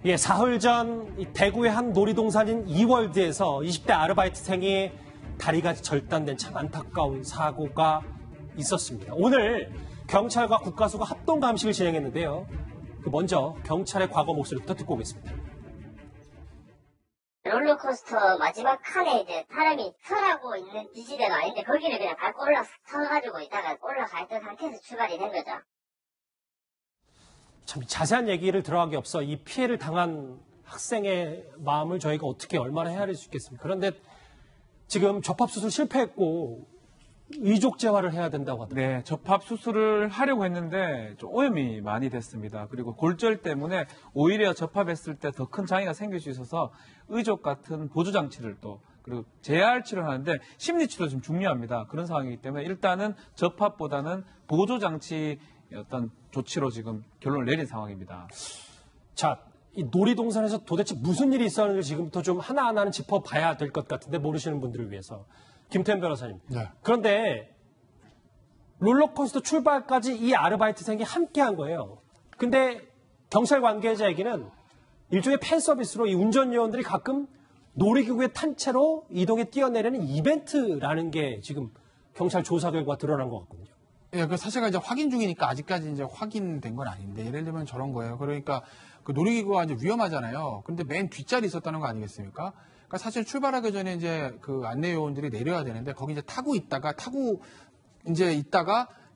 예, 사흘 전 대구의 한 놀이동산인 이월드에서 20대 아르바이트생이 다리가 절단된 참 안타까운 사고가 있었습니다. 오늘 경찰과 국가수가 합동 감식을 진행했는데요. 먼저 경찰의 과거 목소리부터 듣고 오겠습니다. 롤러코스터 마지막 칸에 이제 사람이 서라고 있는 지지대가 아닌데 거기를 그냥 밟고 서가지고 있다가 올라갈 때 상태에서 출발이 된 거죠. 참 자세한 얘기를 들어가기 앞서 이 피해를 당한 학생의 마음을 저희가 어떻게 얼마나 헤아릴 수 있겠습니까? 그런데 지금 접합수술 실패했고 의족재활을 해야 된다고 하더라고요. 네, 접합수술을 하려고 했는데 좀 오염이 많이 됐습니다. 그리고 골절 때문에 오히려 접합했을 때 더 큰 장애가 생길 수 있어서 의족 같은 보조장치를 또 그리고 재활치료를 하는데 심리치료 좀 중요합니다. 그런 상황이기 때문에 일단은 접합보다는 보조장치 어떤 조치로 지금 결론을 내린 상황입니다. 자, 이 놀이동산에서 도대체 무슨 일이 있었는지 지금부터 좀 하나하나는 짚어봐야 될 것 같은데 모르시는 분들을 위해서. 김태현 변호사님. 네. 그런데 롤러코스터 출발까지 이 아르바이트생이 함께 한 거예요. 근데 경찰 관계자 얘기는 일종의 팬 서비스로 이 운전 요원들이 가끔 놀이기구에 탄 채로 이동에 뛰어내리는 이벤트라는 게 지금 경찰 조사 결과 드러난 것 같거든요. 예, 그 사실가 이제 확인 중이니까 아직까지 이제 확인된 건 아닌데 예를 들면 저런 거예요. 그러니까 그 놀이기구가 이제 위험하잖아요. 근데 맨 뒷자리 있었다는 거 아니겠습니까? 그러니까 사실 출발하기 전에 이제 그 안내 요원들이 내려야 되는데 거기 이제 타고 있다가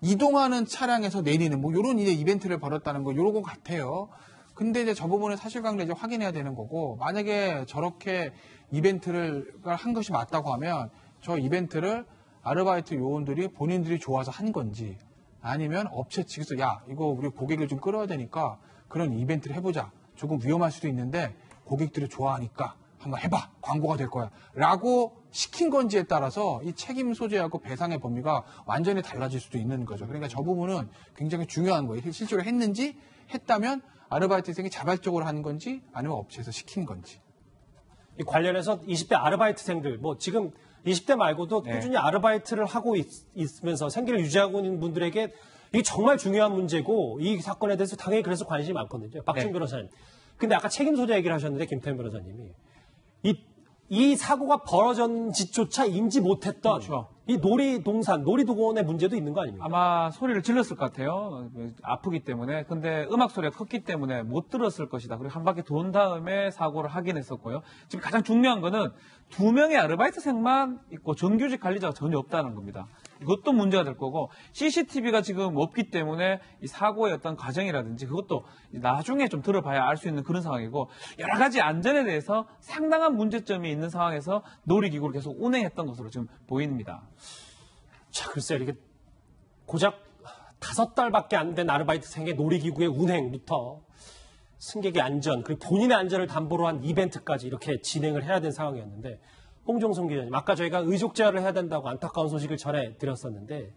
이동하는 차량에서 내리는 뭐 요런 이제 이벤트를 벌였다는 거 요런 거 같아요. 근데 이제 저 부분은 사실관계를 이제 확인해야 되는 거고 만약에 저렇게 이벤트를 한 것이 맞다고 하면 저 이벤트를 아르바이트 요원들이 본인들이 좋아서 한 건지 아니면 업체 측에서 야 이거 우리 고객을 좀 끌어야 되니까 그런 이벤트를 해보자. 조금 위험할 수도 있는데 고객들이 좋아하니까 한번 해봐. 광고가 될 거야. 라고 시킨 건지에 따라서 이 책임 소재하고 배상의 범위가 완전히 달라질 수도 있는 거죠. 그러니까 저 부분은 굉장히 중요한 거예요. 실제로 했는지 했다면 아르바이트생이 자발적으로 한 건지 아니면 업체에서 시킨 건지. 이 관련해서 20대 아르바이트생들 뭐 지금 20대 말고도 꾸준히 아르바이트를 하고 있으면서 생계를 유지하고 있는 분들에게 이게 정말 중요한 문제고 이 사건에 대해서 당연히 그래서 관심이 많거든요. 박준 변호사님. 근데 아까 책임 소재 얘기를 하셨는데 김태현 변호사님이 이 사고가 벌어졌는지조차 인지 못했던 그렇죠. 이 놀이동원의 문제도 있는 거 아닙니까? 아마 소리를 질렀을 것 같아요. 아프기 때문에. 근데 음악 소리가 컸기 때문에 못 들었을 것이다. 그리고 한 바퀴 돈 다음에 사고를 하긴 했었고요. 지금 가장 중요한 거는 2명의 아르바이트생만 있고 정규직 관리자가 전혀 없다는 겁니다. 이것도 문제가 될 거고 CCTV가 지금 없기 때문에 이 사고의 어떤 과정이라든지 그것도 나중에 좀 들어봐야 알 수 있는 그런 상황이고 여러 가지 안전에 대해서 상당한 문제점이 있는 상황에서 놀이기구를 계속 운행했던 것으로 지금 보입니다. 자, 글쎄요. 이게 고작 5달밖에 안 된 아르바이트생의 놀이기구의 운행부터 승객의 안전, 그리고 본인의 안전을 담보로 한 이벤트까지 이렇게 진행을 해야 된 상황이었는데 홍종성 기자님, 아까 저희가 의족제화를 해야 된다고 안타까운 소식을 전해드렸었는데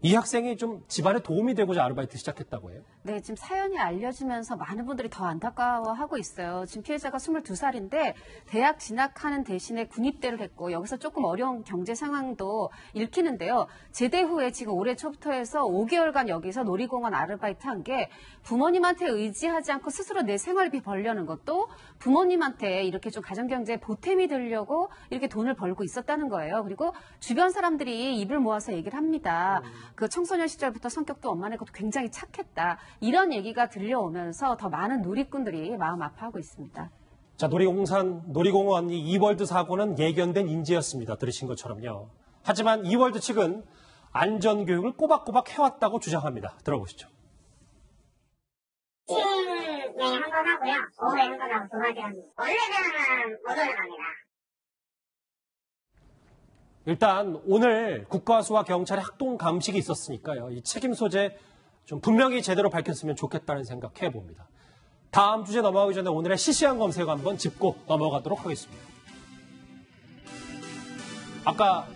이 학생이 좀 집안에 도움이 되고자 아르바이트 시작했다고 해요? 네, 지금 사연이 알려지면서 많은 분들이 더 안타까워하고 있어요. 지금 피해자가 22살인데 대학 진학하는 대신에 군입대를 했고 여기서 조금 어려운 경제 상황도 읽히는데요. 제대 후에 지금 올해 초부터 해서 5개월간 여기서 놀이공원 아르바이트 한 게 부모님한테 의지하지 않고 스스로 내 생활비 벌려는 것도 부모님한테 이렇게 좀 가정경제에 보탬이 되려고 이렇게 돈을 벌고 있었다는 거예요. 그리고 주변 사람들이 입을 모아서 얘기를 합니다. 그 청소년 시절부터 성격도 엄마네 것도 굉장히 착했다. 이런 얘기가 들려오면서 더 많은 누리꾼들이 마음 아파하고 있습니다. 자, 놀이공원 이월드 사고는 예견된 인재였습니다. 들으신 것처럼요. 하지만 이월드 측은 안전교육을 꼬박꼬박 해왔다고 주장합니다. 들어보시죠. 아침에 한 번 하고요. 오후에 한 번 하고 2가지 합니다. 원래는 못 올라갑니다. 일단 오늘 국가수와 경찰의 합동 감식이 있었으니까요. 이 책임 소재 좀 분명히 제대로 밝혔으면 좋겠다는 생각 해봅니다. 다음 주제 넘어가기 전에 오늘의 시시한 검색 한번 짚고 넘어가도록 하겠습니다. 아까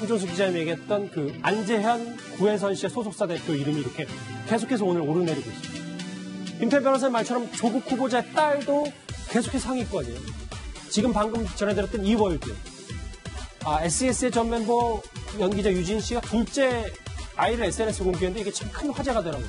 홍준수 기자님이 얘기했던 그 안재현 구혜선 씨의 소속사 대표 이름이 이렇게 계속해서 오늘 오르내리고 있습니다. 김태현 변호사님 말처럼 조국 후보자의 딸도 계속해서 상위권이에요. 지금 방금 전해드렸던 이월드. SES의 전 멤버 연기자 유진 씨가 둘째 아이를 SNS에 공개했는데 이게 참 큰 화제가 되더라고요.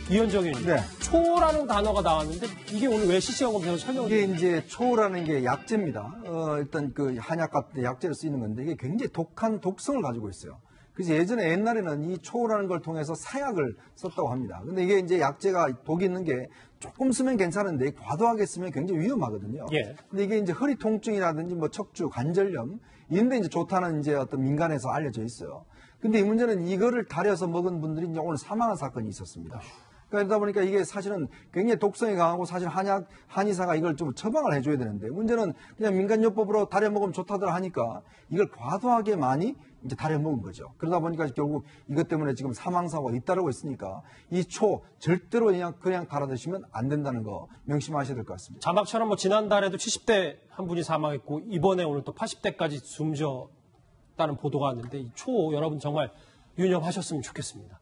이현정 의원님. 네. 초라는 단어가 나왔는데 이게 오늘 왜 실시간 검색을 설명을 이게 이제 초라는 게 약재입니다. 일단 그 한약 같은 약재로 쓰이는 건데 이게 굉장히 독한 독성을 가지고 있어요. 그래서 옛날에는 이 초라는 걸 통해서 사약을 썼다고 합니다. 근데 이게 이제 약재가 독이 있는 게 조금 쓰면 괜찮은데 과도하게 쓰면 굉장히 위험하거든요. 예. 근데 이게 이제 허리 통증이라든지 뭐 척추, 관절염 이런데 이제 좋다는 이제 어떤 민간에서 알려져 있어요. 근데 이 문제는 이거를 달여서 먹은 분들이 이제 오늘 사망한 사건이 있었습니다. 그러다 보니까 이게 사실은 굉장히 독성이 강하고 사실 한의사가 이걸 좀 처방을 해줘야 되는데 문제는 그냥 민간요법으로 달여 먹으면 좋다들 하니까 이걸 과도하게 많이 이제 달여 먹은 거죠. 그러다 보니까 결국 이것 때문에 지금 사망사고가 잇따르고 있으니까 이 초 절대로 그냥 달아 드시면 안 된다는 거 명심하셔야 될 것 같습니다. 자막처럼 뭐 지난달에도 70대 한 분이 사망했고 이번에 오늘 또 80대까지 숨졌다는 보도가 왔는데 이 초 여러분 정말 유념하셨으면 좋겠습니다.